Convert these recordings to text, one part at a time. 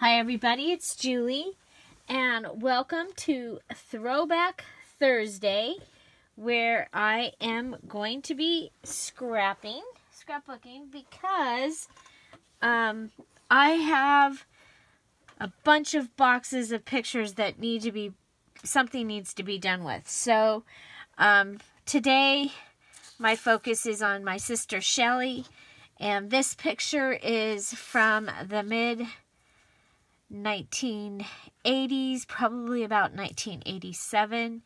Hi everybody, it's Julie, and welcome to Throwback Thursday, where I am going to be scrapbooking, because I have a bunch of boxes of pictures that something needs to be done with. So today my focus is on my sister Shelly, and this picture is from the mid-1980s, probably about 1987.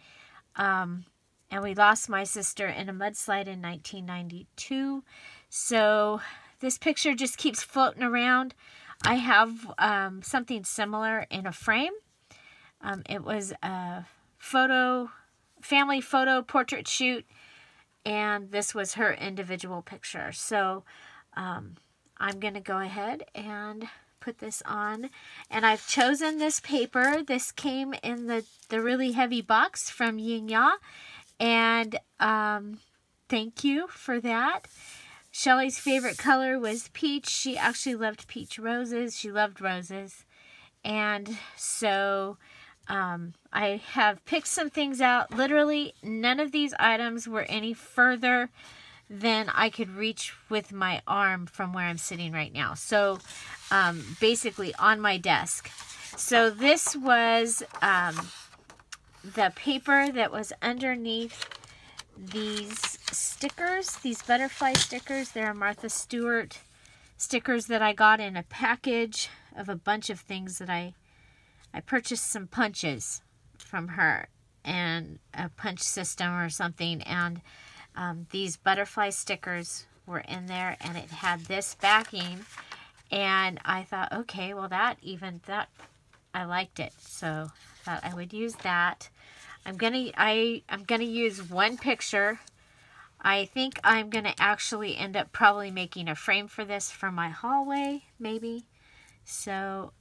And we lost my sister in a mudslide in 1992. So this picture just keeps floating around. I have something similar in a frame. It was a family photo portrait shoot, and this was her individual picture. So I'm going to go ahead and put this on, and I've chosen this paper. This came in the really heavy box from Yin Ya, and thank you for that. Shelly's favorite color was peach. She actually loved peach roses. She loved roses, and so I have picked some things out. Literally none of these items were any further than I could reach with my arm from where I'm sitting right now. So basically on my desk. So this was the paper that was underneath these stickers, these butterfly stickers. They're Martha Stewart stickers that I got in a package of a bunch of things that I purchased some punches from her and a punch system or something, and these butterfly stickers were in there, and it had this backing, and I thought, okay, well that I liked it, so I thought I would use that. I'm gonna use one picture. I think I'm gonna actually end up probably making a frame for this for my hallway, maybe. So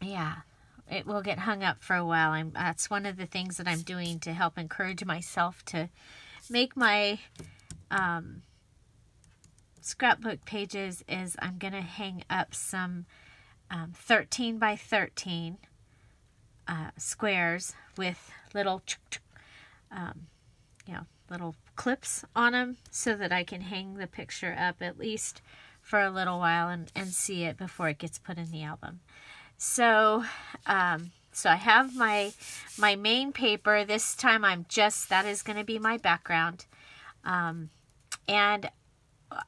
yeah, it will get hung up for a while. That's one of the things that I'm doing to help encourage myself to make my scrapbook pages, is I'm going to hang up some 13 by 13 squares with little little clips on them, so that I can hang the picture up at least for a little while and see it before it gets put in the album. So so I have my main paper. This time that is going to be my background. And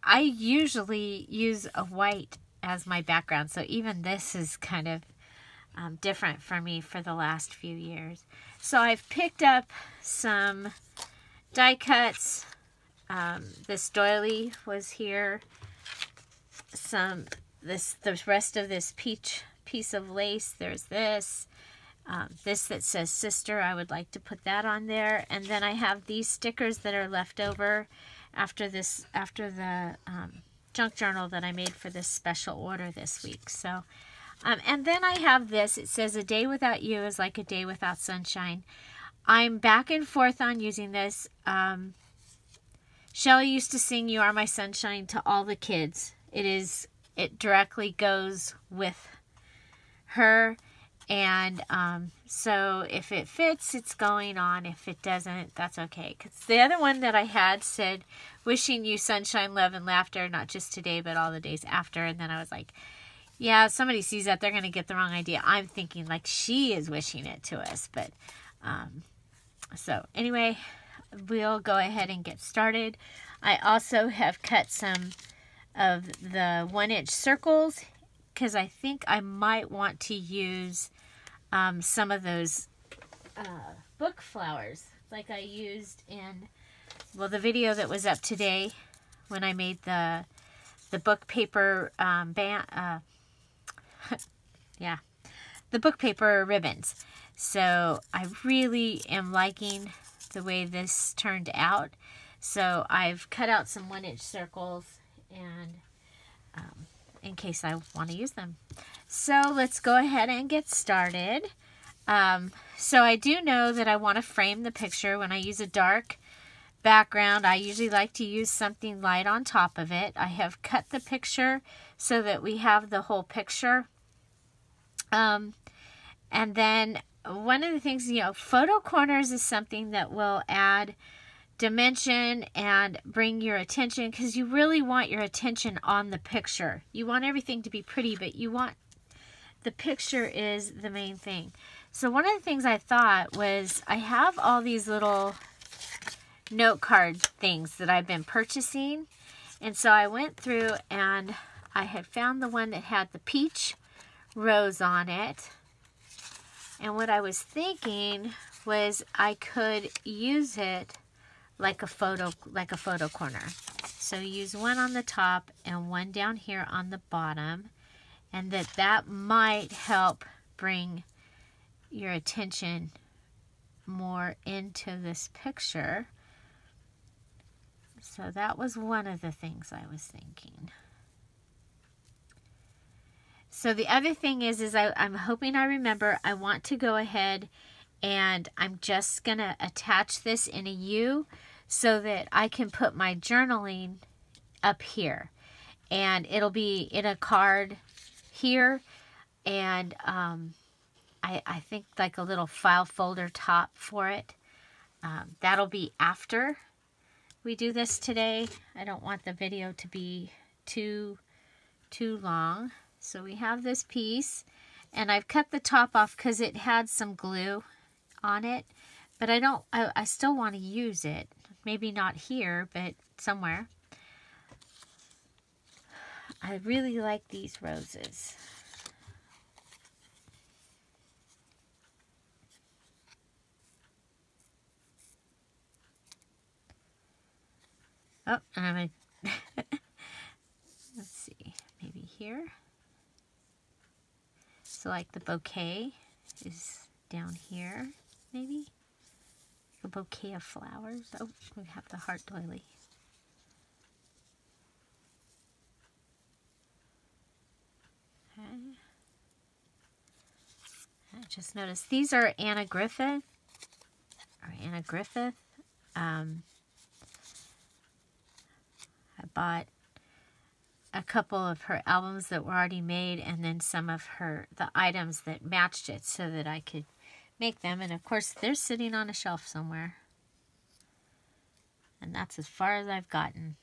I usually use a white as my background. So even this is kind of different for me for the last few years. So I've picked up some die cuts. This doily was here. The rest of this peach piece of lace. There's this. This that says sister, I would like to put that on there. And then I have these stickers that are left over after the junk journal that I made for this special order this week. So, and then I have this. It says, a day without you is like a day without sunshine. I'm back and forth on using this. Shelly used to sing You Are My Sunshine to all the kids. It directly goes with her. And so if it fits, it's going on. If it doesn't, that's okay. Because the other one that I had said, wishing you sunshine, love, and laughter, not just today, but all the days after. And then I was like, yeah, if somebody sees that, they're going to get the wrong idea. I'm thinking like she is wishing it to us. But so anyway, we'll go ahead and get started. I also have cut some of the 1-inch circles, because I think I might want to use some of those book flowers like I used in, well, the video that was up today when I made the book paper the book paper ribbons. So I really am liking the way this turned out. So I've cut out some 1-inch circles, and in case I want to use them. So let's go ahead and get started. So I do know that I want to frame the picture. When I use a dark background, I usually like to use something light on top of it. I have cut the picture so that we have the whole picture And then one of the things, you know, photo corners is something that will add dimension and bring your attention, because you really want your attention on the picture. You want everything to be pretty, but you want the picture is the main thing. So one of the things I thought was, I have all these little note card things that I've been purchasing. And so I went through and I had found the one that had the peach rose on it. And what I was thinking was I could use it like a photo corner. So use one on the top and one down here on the bottom, and that might help bring your attention more into this picture. So that was one of the things I was thinking. So the other thing is I'm hoping I remember, I want to go ahead and I'm just going to attach this in a U so that I can put my journaling up here. And it'll be in a card here. And I think like a little file folder top for it. That'll be after we do this today. I don't want the video to be too long. So we have this piece, and I've cut the top off because it had some glue on it, but I still want to use it. Maybe not here, but somewhere. I really like these roses. Oh, and I'm gonna let's see, maybe here. So like the bouquet is down here, maybe. A bouquet of flowers. Oh, we have the heart doily. Okay. I just noticed these are Anna Griffith. I bought a couple of her albums that were already made, and then some of the items that matched it so that I could make them. And of course they're sitting on a shelf somewhere, and that's as far as I've gotten.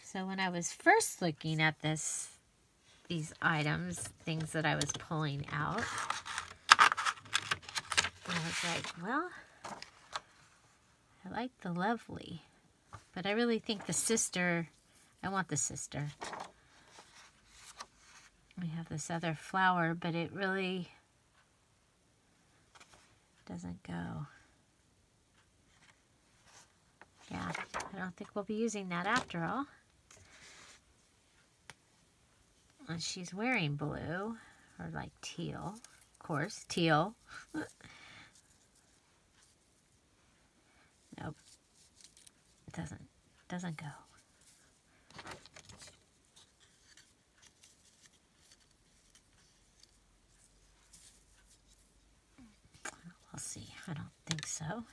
So when I was first looking at these items, things that I was pulling out, I was like, well, I like the lovely, but I really think the sister, I want the sister. We have this other flower, but it really doesn't go. Yeah, I don't think we'll be using that after all. And she's wearing blue, or like teal, of course, teal. Nope, it doesn't go. We'll see. I don't think so.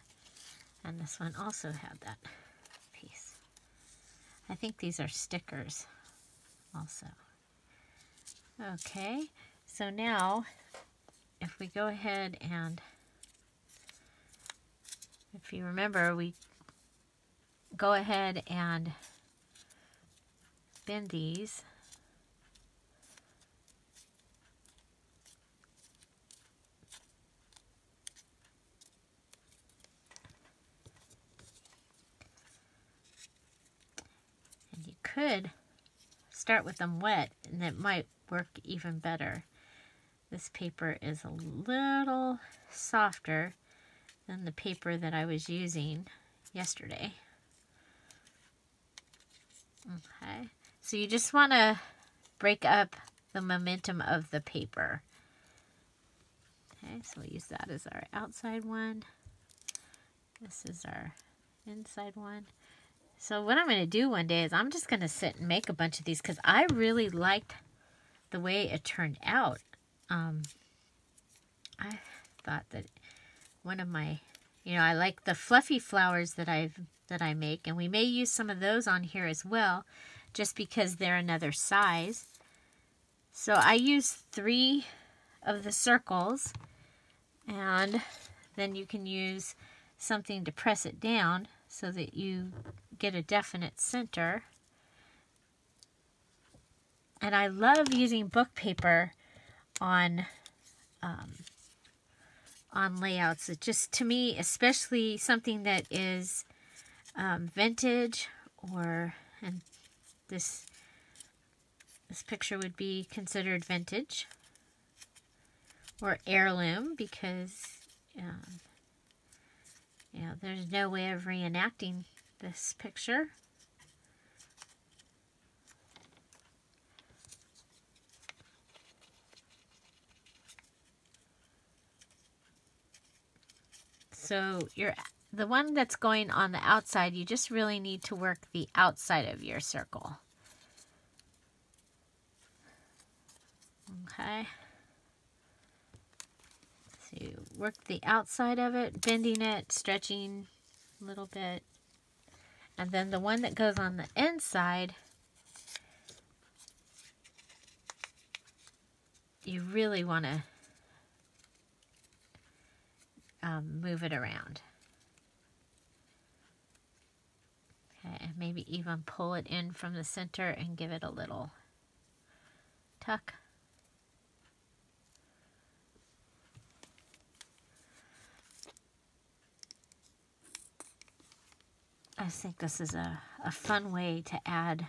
And this one also had that piece. I think these are stickers also. Okay, so now if we go ahead and, if you remember, we go ahead and bend these. And you could start with them wet, and it might work even better. This paper is a little softer than the paper that I was using yesterday. Okay, so you just want to break up the momentum of the paper. Okay, so we'll use that as our outside one. This is our inside one. So what I'm going to do one day is I'm just going to sit and make a bunch of these, because I really liked the way it turned out. I thought that one of my, I like the fluffy flowers that I make, and we may use some of those on here as well, just because they're another size. So I use 3 of the circles, and then you can use something to press it down so that you get a definite center. And I love using book paper on layouts. It just, to me, especially something that is vintage, and this picture would be considered vintage or heirloom, because there's no way of reenacting this picture. So the one that's going on the outside, you just really need to work the outside of your circle. Okay. So you work the outside of it, bending it, stretching a little bit. And then the one that goes on the inside, you really want to move it around. Okay, and maybe even pull it in from the center and give it a little tuck. I think this is a fun way to add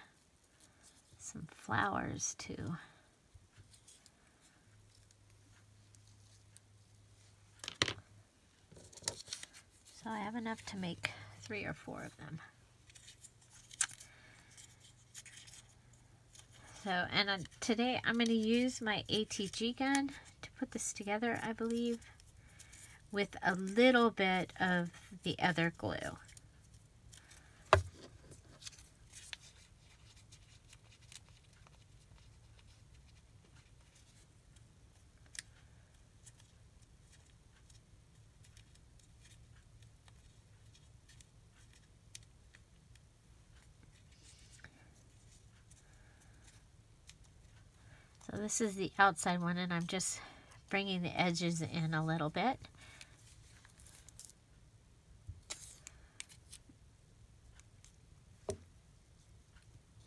some flowers too. So I have enough to make 3 or 4 of them. So, and today I'm going to use my ATG gun to put this together, I believe, with a little bit of the other glue. So this is the outside one, and I'm just bringing the edges in a little bit.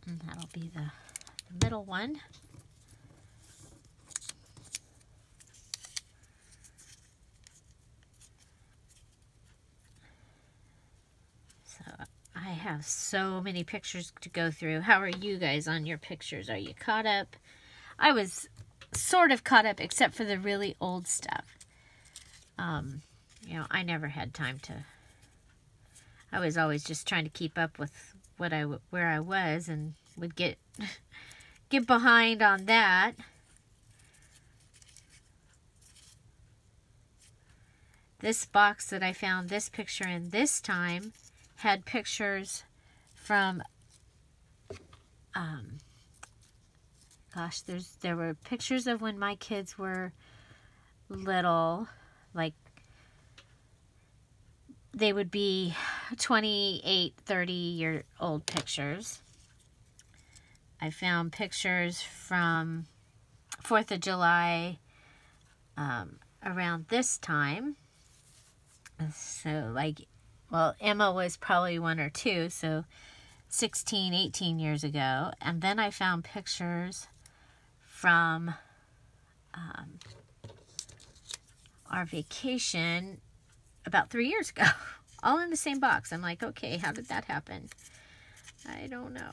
And that'll be the middle one. So I have so many pictures to go through. How are you guys on your pictures? Are you caught up? I was sort of caught up, except for the really old stuff. I never had time to. I was always just trying to keep up with where I was, and would get behind on that. This box that I found this picture in this time had pictures from there were pictures of when my kids were little, like they would be 28, 30-year-old pictures. I found pictures from 4th of July around this time. So Emma was probably 1 or 2, so 16, 18 years ago. And then I found pictures from our vacation about 3 years ago, all in the same box. I'm like, okay, how did that happen? I don't know.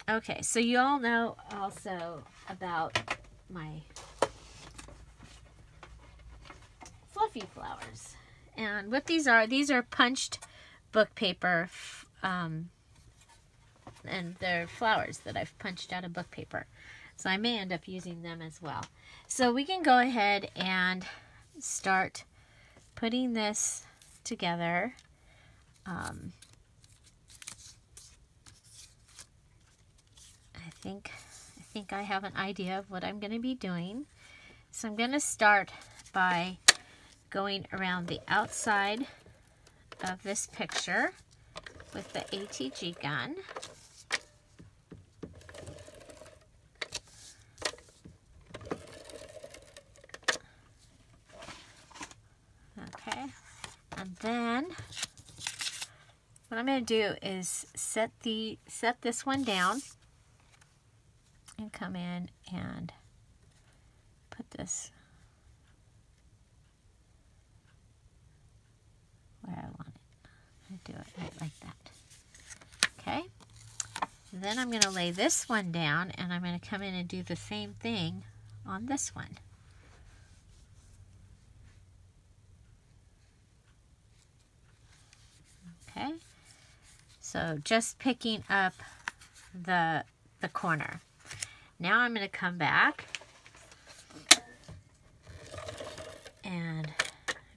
Okay, so you all know also about my fluffy flowers. And what these are punched book paper, and they're flowers that I've punched out of book paper. So I may end up using them as well. So we can go ahead and start putting this together. I think I have an idea of what I'm going to be doing. So I'm going to start by going around the outside of this picture with the ATG gun. what I'm going to do is set this one down and come in and put this where I want it. I do it right like that. Okay. Then I'm going to lay this one down, and I'm going to come in and do the same thing on this one. Okay. So just picking up the corner. Now I'm going to come back, and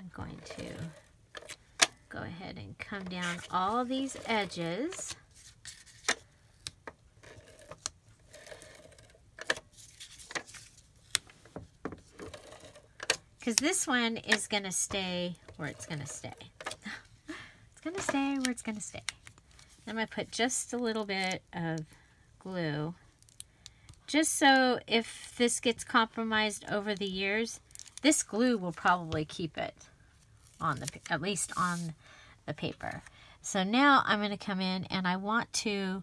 I'm going to go ahead and come down all these edges. Because this one is going to stay where it's going to stay. It's going to stay where it's going to stay. I'm going to put just a little bit of glue. Just so if this gets compromised over the years, this glue will probably keep it on at least on the paper. So now I'm going to come in, and I want to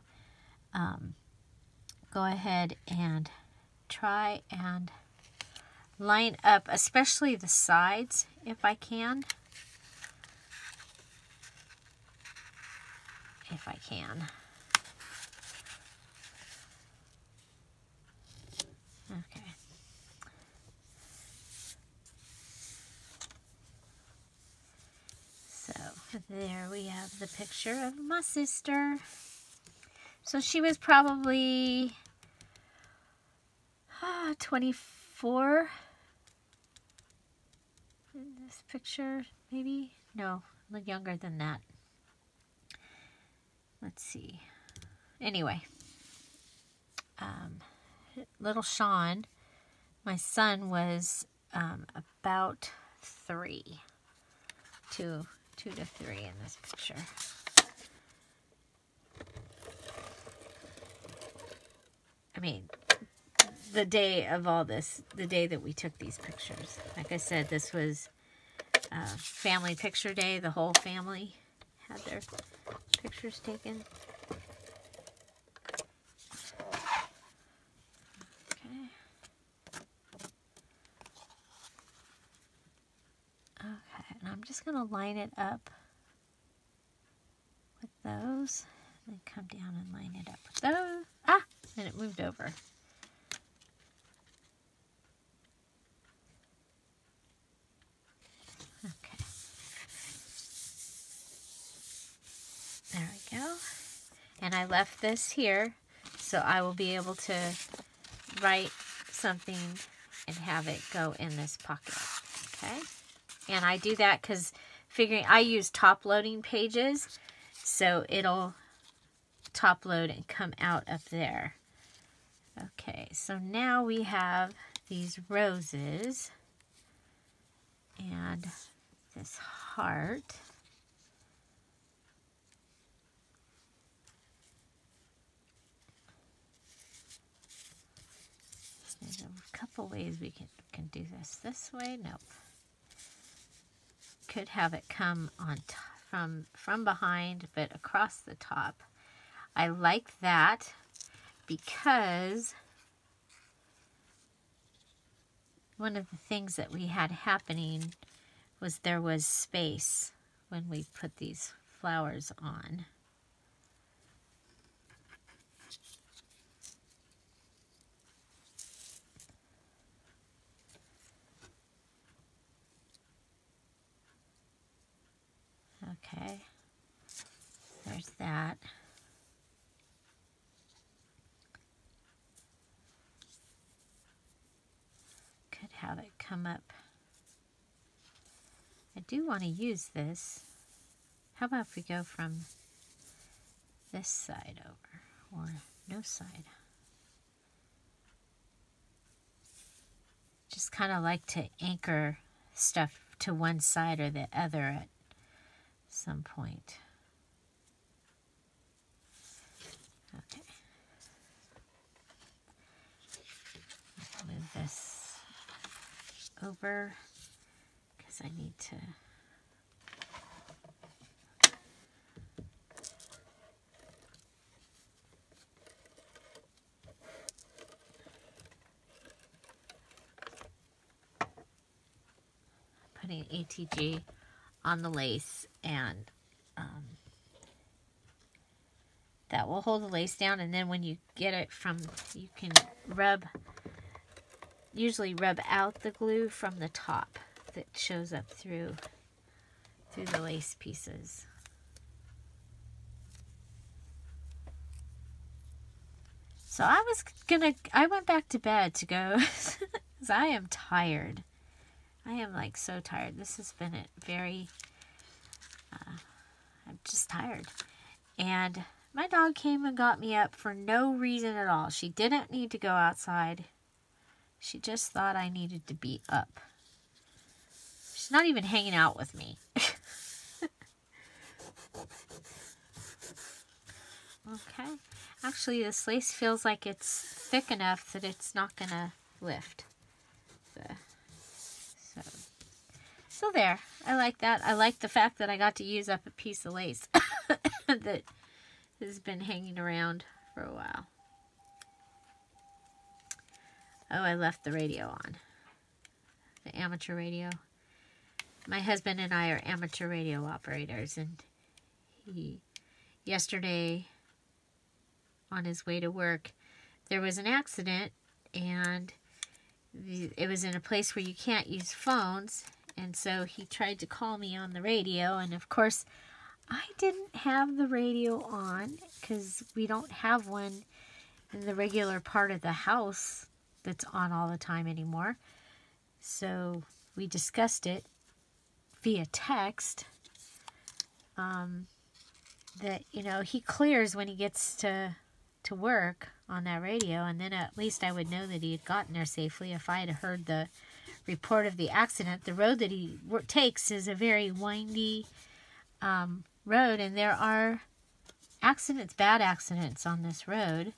go ahead and try and line up, especially the sides, if I can. If I can. Okay. So there we have the picture of my sister. So she was probably 24 in this picture, maybe? No, a little younger than that. Let's see. Anyway, little Sean, my son, was about 3, 2 to 3 in this picture. I mean, the day of all this, the day that we took these pictures. Like I said, this was family picture day. The whole family had their pictures taken. Okay. Okay, and I'm just going to line it up with those. And then come down and line it up with those. Ah! And it moved over. Okay. There we go. And I left this here so I will be able to write something and have it go in this pocket. Okay. And I do that because figuring I use top loading pages, so it'll top load and come out up there. Okay, so now we have these roses and this heart. There's a couple ways we can do this way. Nope. Could have it come on from behind, but across the top. I like that because one of the things that we had happening was there was space when we put these flowers on. Okay, there's that. Could have it come up. I do want to use this. How about if we go from this side over, or no side? Just kind of like to anchor stuff to one side or the other at some point. Okay. Move this over because I need to putting ATG on the lace, and that will hold the lace down. And then when you get it from, you can usually rub out the glue from the top that shows up through the lace pieces. So I went back to bed to go, because I am tired. I am like so tired. This has been I'm just tired. And my dog came and got me up for no reason at all. She didn't need to go outside. She just thought I needed to be up. She's not even hanging out with me. Okay. Actually, this lace feels like it's thick enough that it's not going to lift. So there. I like that. I like the fact that I got to use up a piece of lace that has been hanging around for a while. Oh, I left the radio on. The amateur radio. My husband and I are amateur radio operators, and yesterday on his way to work, there was an accident, and it was in a place where you can't use phones, and so he tried to call me on the radio, and of course I didn't have the radio on because we don't have one in the regular part of the house that's on all the time anymore. So we discussed it via text, that, you know, he clears when he gets to work on that radio, and then at least I would know that he had gotten there safely if I had heard the report of the accident. The road that he takes is a very windy road, and there are bad accidents on this road.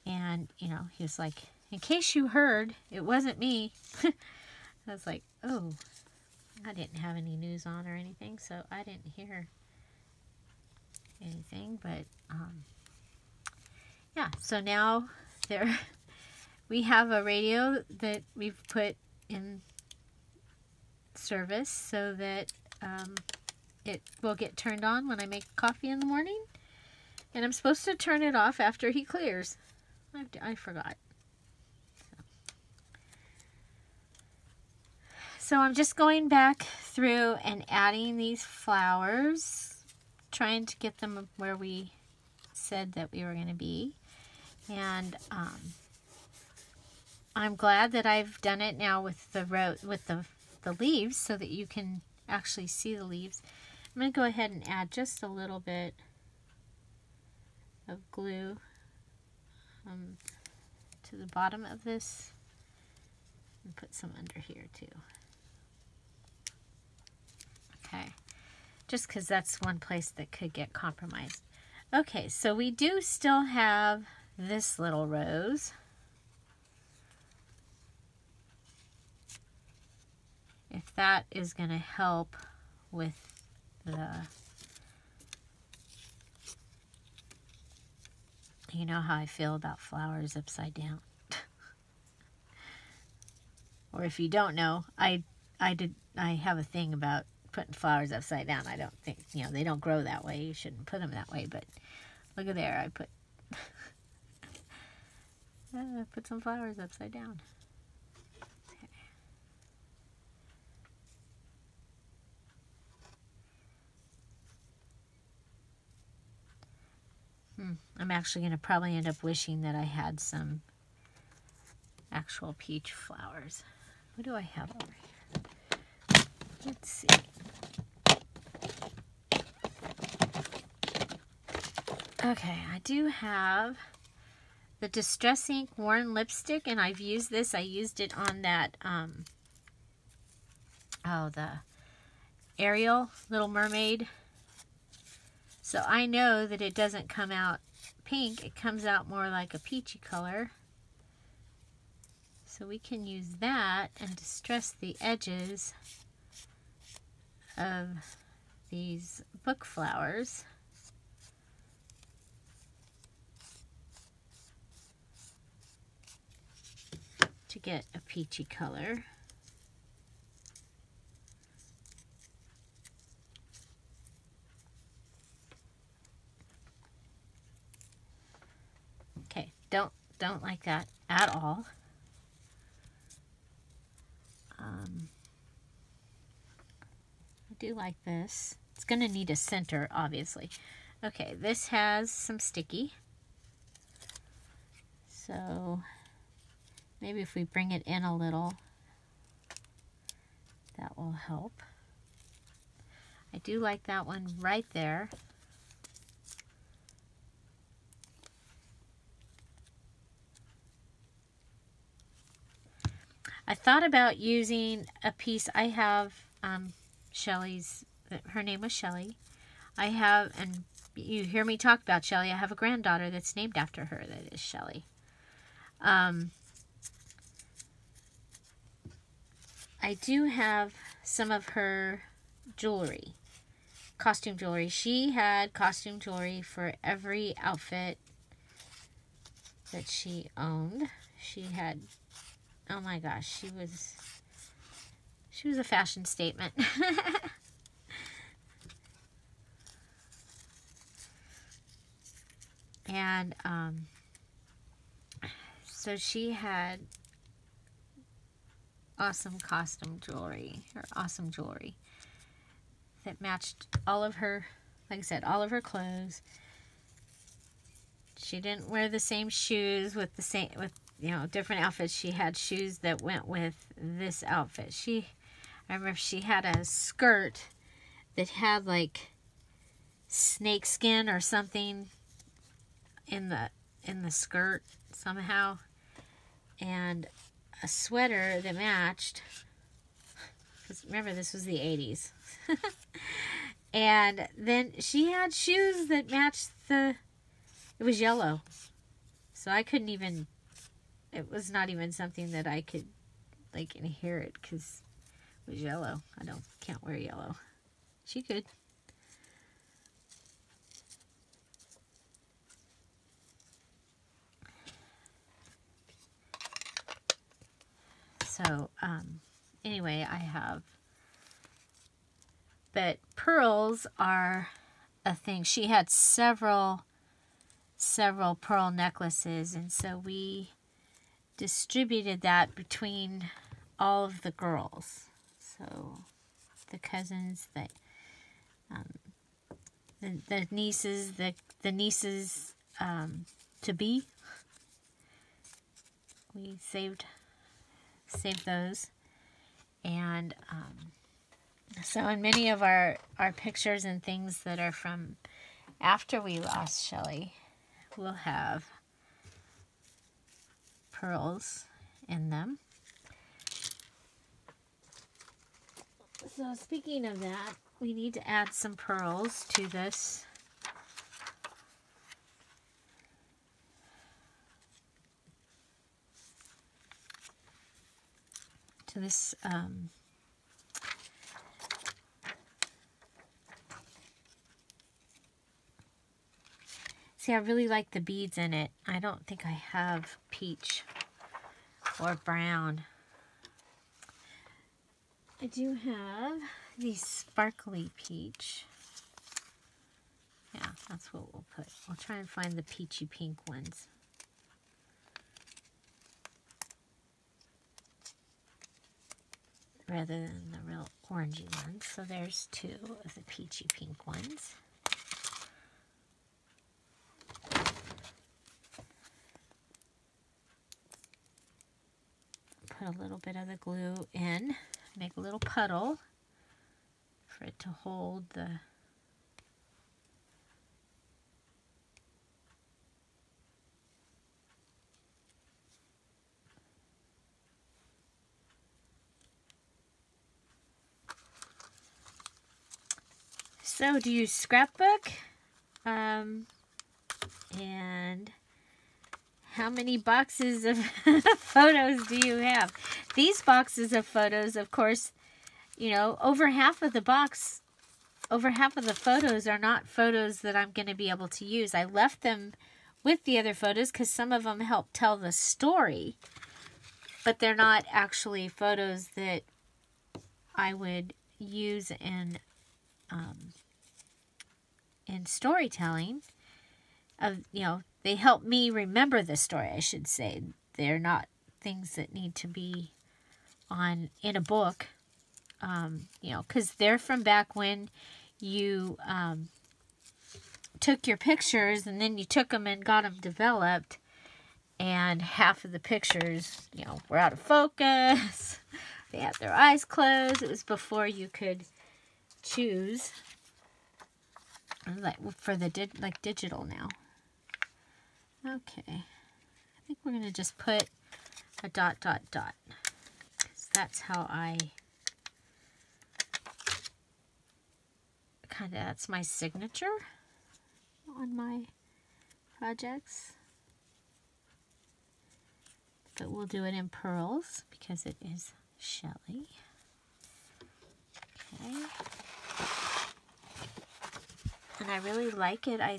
And, you know, he was like, in case you heard, it wasn't me. I was like, oh, I didn't have any news on or anything, so I didn't hear anything. But yeah, so now we have a radio that we've put in service so that it will get turned on when I make coffee in the morning, and I'm supposed to turn it off after he clears. I forgot. So I'm just going back through and adding these flowers, trying to get them where we said that we were going to be. And I'm glad that I've done it now with the leaves, so that you can actually see the leaves. I'm going to go ahead and add just a little bit of glue to the bottom of this, and put some under here too. Okay, just because that's one place that could get compromised. Okay, so we do still have this little rose. If that is going to help with the, you know how I feel about flowers upside down. Or if you don't know, I have a thing about putting flowers upside down. I don't think, you know, they don't grow that way. You shouldn't put them that way, but look at there. I put put some flowers upside down. Okay. I'm actually going to probably end up wishing that I had some actual peach flowers. What do I have over here? Let's see. Okay, I do have the Distress Ink Worn Lipstick, and I've used this. I used it on that, the Ariel Little Mermaid. So I know that it doesn't come out pink. It comes out more like a peachy color. So we can use that and distress the edges of these book flowers. To get a peachy color. don't like that at all. I do like this. It's going to need a center, obviously. Okay, this has some sticky. So maybe if we bring it in a little, that will help. I do like that one right there. I thought about using a piece. I have Shelly's, her name was Shelly. I have, and you hear me talk about Shelly, I have a granddaughter that's named after her that is Shelly. I do have some of her jewelry, costume jewelry. She had costume jewelry for every outfit that she owned. She had, oh my gosh, she was a fashion statement. And so she had awesome costume jewelry, or awesome jewelry that matched all of her, like I said, all of her clothes. She didn't wear the same shoes with different outfits. She had shoes that went with this outfit. I remember she had a skirt that had like snake skin or something in the skirt somehow, and a sweater that matched, because remember this was the 80s. And then she had shoes that matched it was yellow, so I couldn't even, it was not even something that I could like inherit because it was yellow. Can't wear yellow. She could. So, anyway, I have, but pearls are a thing. She had several pearl necklaces, and so we distributed that between all of the girls. So, the cousins, the nieces, the nieces to be, we saved those. And so in many of our pictures and things that are from after we lost Shelly, we'll have pearls in them. So speaking of that, we need to add some pearls to this. See, I really like the beads in it. I don't think I have peach or brown. I do have the sparkly peach. Yeah, that's what we'll put. We'll try and find the peachy pink ones. Rather than the real orangey ones. So there's two of the peachy pink ones. Put a little bit of the glue in, make a little puddle for it to hold the So, do you scrapbook? And how many boxes of photos do you have? These boxes of photos, of course, you know, over half of the photos are not photos that I'm going to be able to use. I left them with the other photos because some of them help tell the story, but they're not actually photos that I would use in storytelling. Of, you know, they help me remember the story, I should say. They're not things that need to be in a book, you know, because they're from back when you took your pictures and then you took them and got them developed, and half of the pictures, you know, were out of focus. They had their eyes closed. It was before you could choose, like for the digital now. Okay, I think we're gonna just put a dot, dot, dot. So that's how that's my signature on my projects. But we'll do it in pearls because it is Shelly. Okay. And I really like it. I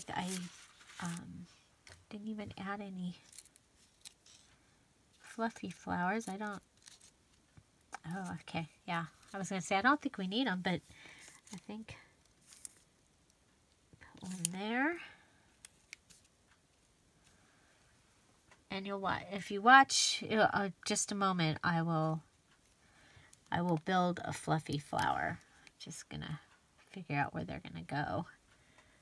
didn't even add any fluffy flowers. I don't... Oh, okay. Yeah. I was going to say, I don't think we need them, but I think... Put one there. And you'll watch. If you watch just a moment, I will build a fluffy flower. Just going to figure out where they're going to go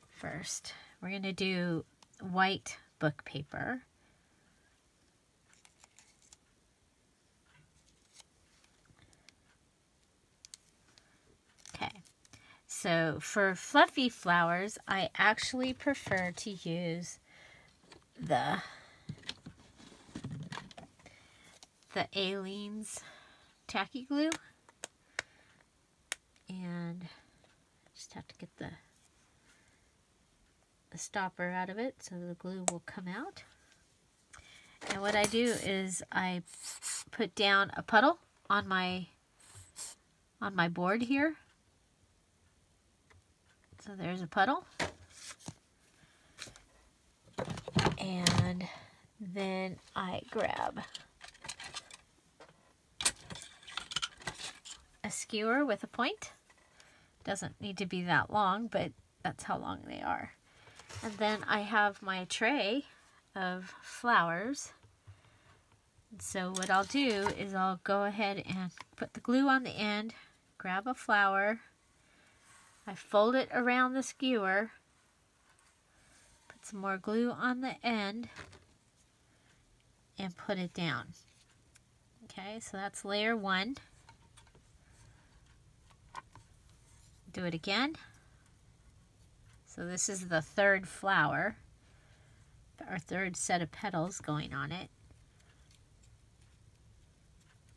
first. We're going to do white book paper. Okay, so for fluffy flowers, I actually prefer to use the Aleene's tacky glue, and just have to get the stopper out of it so the glue will come out. And what I do is I put down a puddle on my board here. So there's a puddle. And then I grab a skewer with a point. Doesn't need to be that long, but that's how long they are. And then I have my tray of flowers. And so what I'll do is I'll go ahead and put the glue on the end, grab a flower, I fold it around the skewer, put some more glue on the end, and put it down. Okay, so that's layer one. Do it again. So this is the third flower, our third set of petals going on it.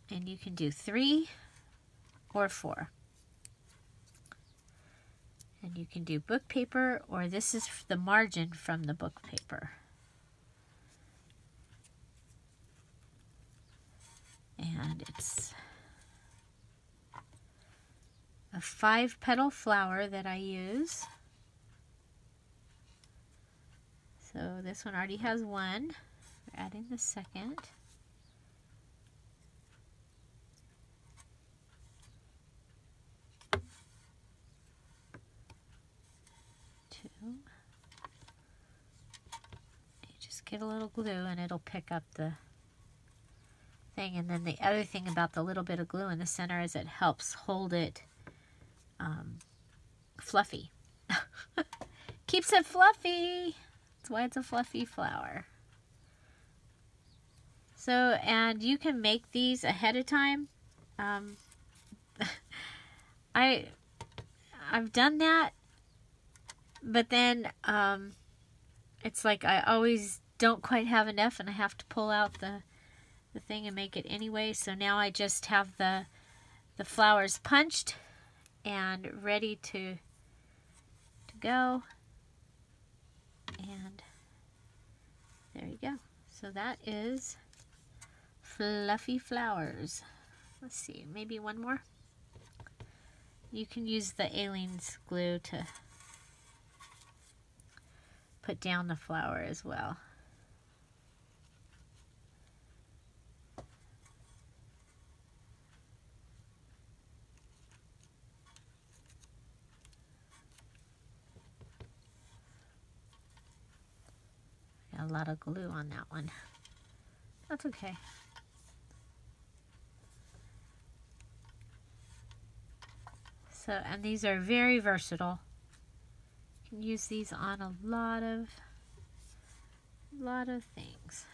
And you can do 3 or 4. And you can do book paper, or this is the margin from the book paper. And it's a 5-petal flower that I use. So this one already has one. We're adding the second. Two. You just get a little glue and it'll pick up the thing. And then the other thing about the little bit of glue in the center is it helps hold it fluffy. Keeps it fluffy. That's why it's a fluffy flower. So, and you can make these ahead of time. I've done that, but then it's like I always don't quite have enough and I have to pull out the thing and make it anyway. So now I just have the flowers punched and ready to go. And there you go. So that is fluffy flowers. Let's see, maybe one more. You can use the Aleene's glue to put down the flower as well. A a lot of glue on that one. That's okay. So, and these are very versatile. You can use these on a lot of things.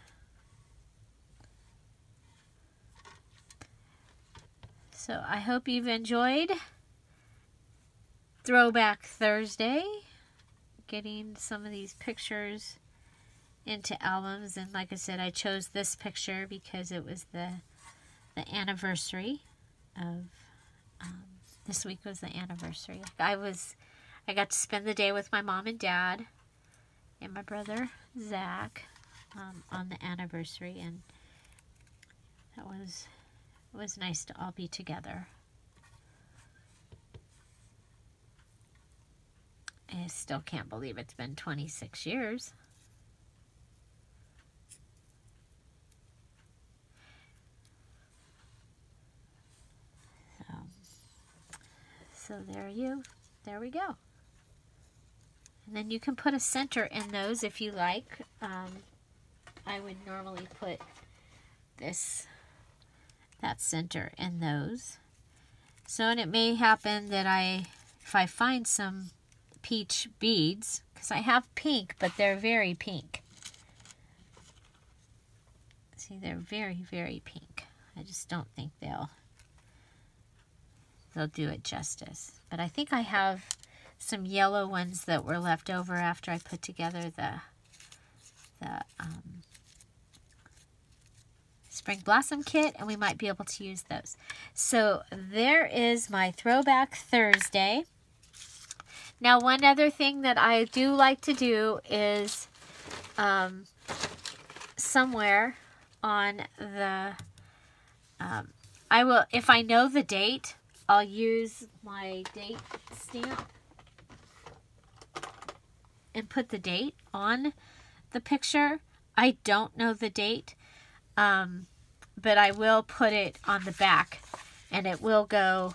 So I hope you've enjoyed Throwback Thursday, getting some of these pictures into albums. And like I said, I chose this picture because it was the anniversary of this week was the anniversary. I got to spend the day with my mom and dad and my brother Zach on the anniversary, and that was it was nice to all be together. I still can't believe it's been 26 years. So there we go. And then you can put a center in those if you like. I would normally put that center in those. So, and it may happen that if I find some peach beads, because I have pink, but they're very pink. See, they're very, very pink. I just don't think they'll do it justice. But I think I have some yellow ones that were left over after I put together the Spring Blossom Kit, and we might be able to use those. So there is my Throwback Thursday. Now, one other thing that I do like to do is somewhere on the, I will, if I know the date, I'll use my date stamp and put the date on the picture. I don't know the date, but I will put it on the back, and it will go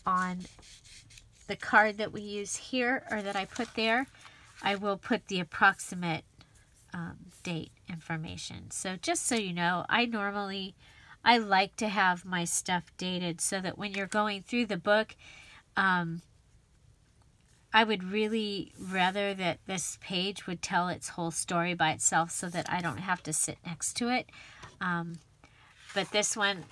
on the card that we use here, or that I put there. I will put the approximate date information. So just so you know, I like to have my stuff dated so that when you're going through the book, I would really rather that this page would tell its whole story by itself so that I don't have to sit next to it. But this one,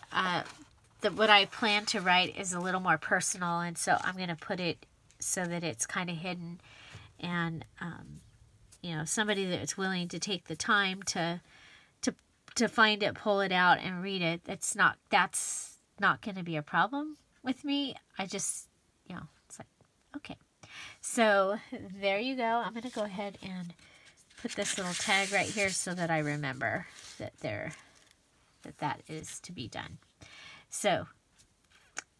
what I plan to write is a little more personal, and so I'm going to put it so that it's kind of hidden. And, you know, somebody that's willing to take the time to find it, pull it out, and read it, that's not going to be a problem with me. I just, you know, it's like, okay. So there you go. I'm going to go ahead and put this little tag right here so that I remember that that is to be done. So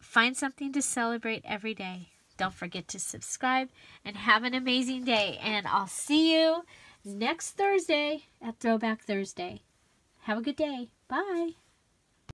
find something to celebrate every day. Don't forget to subscribe, and have an amazing day. And I'll see you next Thursday at Throwback Thursday. Have a good day. Bye.